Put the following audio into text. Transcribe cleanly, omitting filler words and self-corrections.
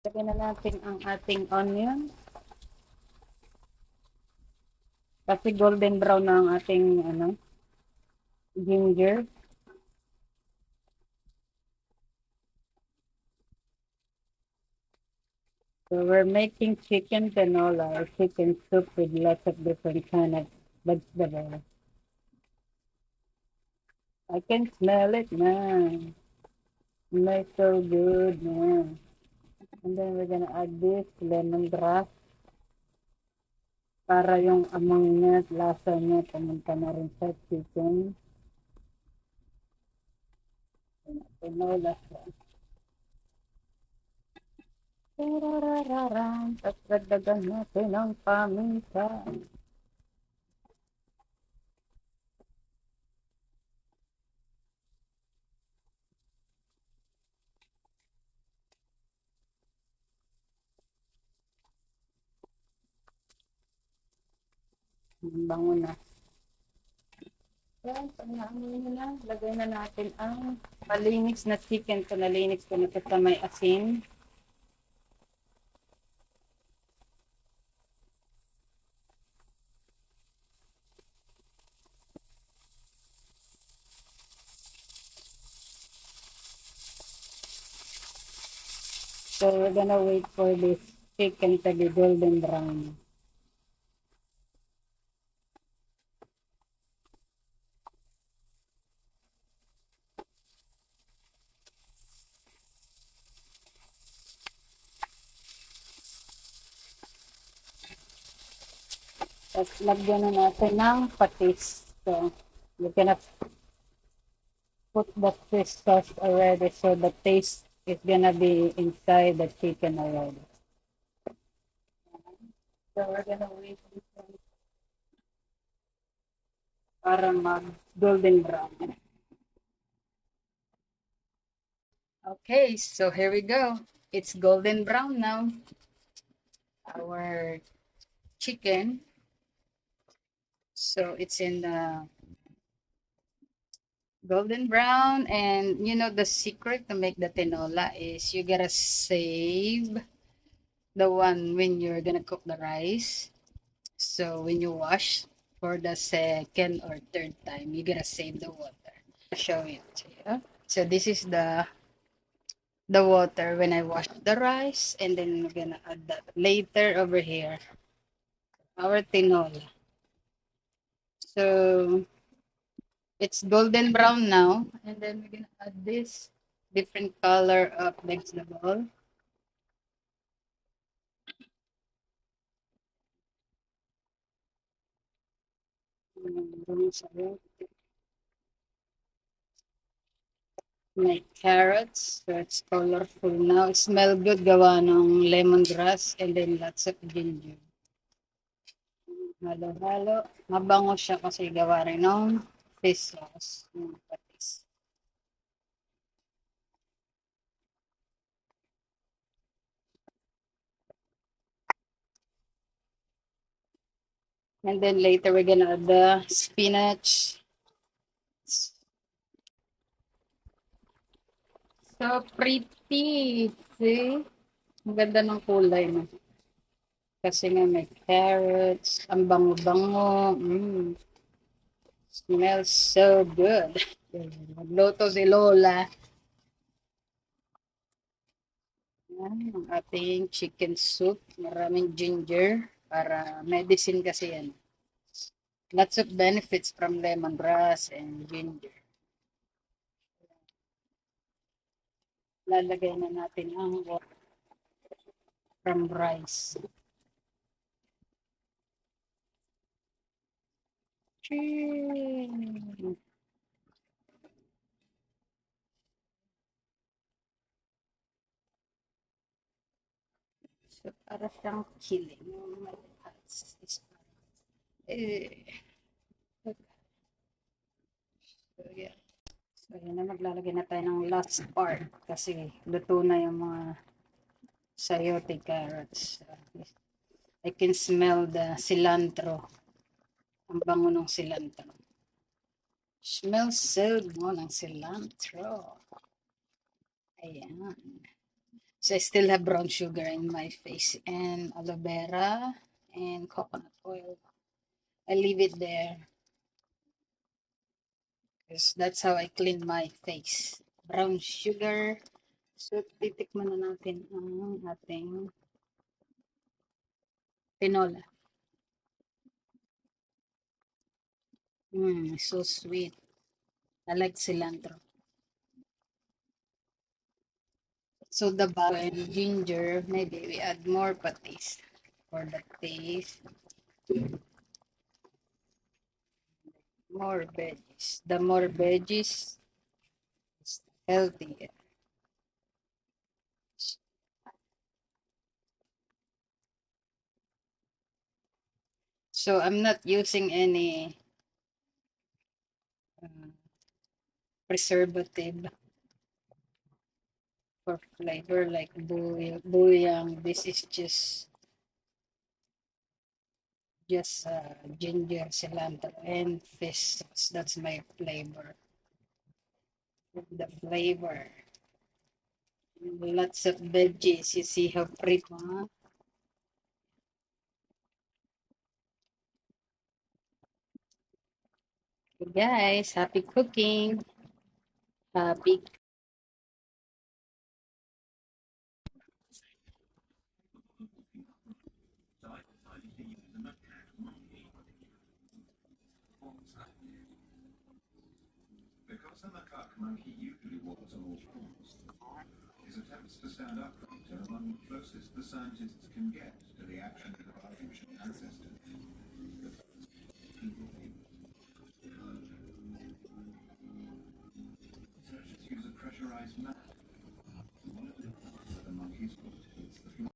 Lagyan na natin ang ating onion. Kasi golden brown na ang ating ginger. So we're making chicken tinola or chicken soup with lots of different kind of vegetables. I can smell it now. Smells so good now. And then we're gonna add this lemongrass para yung among niya, lasa niya, pumunta na rin sa chicken. Tinola siya. Tararararam, tapos dagdagan natin ang paminta. Ang bango na. Yan, pag naamoy na, lagay na natin ang malinis na chicken. So, nalinis ko na ito sa may asin. So, we're gonna wait for this chicken to be golden brown. Tapos, lagyan na natin ng patis. So, we're gonna put the fish sauce already so the taste is gonna be inside the chicken already. So, we're gonna wait para mag golden brown. Okay, so here we go. It's golden brown now. Our chicken. So it's in the golden brown, and you know the secret to make the tinola is you gotta save the one when you're gonna cook the rice. So when you wash for the second or third time, you gotta save the water. I'll show it to you. So this is the water when I wash the rice, and then we're gonna add that later over here. Our tinola. So it's golden brown now, and then we're gonna add this different color of vegetable. May carrots, so it's colorful now. It smell good gawa ng lemongrass and then lots of ginger. Halo-halo. Mabango siya kasi gawa rin ng fish sauce. Patis. And then later we're gonna add the spinach. So pretty. See? Ang ganda ng kulay no? Kasi nga may carrots, ang bango-bango. Smells so good. Magluto si Lola. Yan, ang ating chicken soup. Maraming ginger para medicine kasi yan. Lots of benefits from lemongrass and ginger. Lalagay na natin ang water from rice. Ching! So, para siyang chili. Eh, so, yeah. So, yun na, maglalagay na tayo ng last part kasi luto na yung mga sayote carrots. I can smell the cilantro. Ang bango ng cilantro. Smells so good ng cilantro. Ayan. So I still have brown sugar in my face and aloe vera and coconut oil. I leave it there because that's how I clean my face. Brown sugar. So titikman na natin ang ating tinola. So sweet. I like cilantro. So the bago and ginger, maybe we add more patis for the taste. More veggies. The more veggies, it's healthier. So I'm not using any uh, preservative for flavor like buyang. This is just ginger, cilantro, and fish sauce. That's my flavor. The flavor. Lots of veggies. You see how pretty. Huh? Okay, guys, happy cooking. Happy. Because the macaque monkey usually walks on all fours, his attempts to stand upright are among the closest the scientists can get to the action of our ancient ancestors.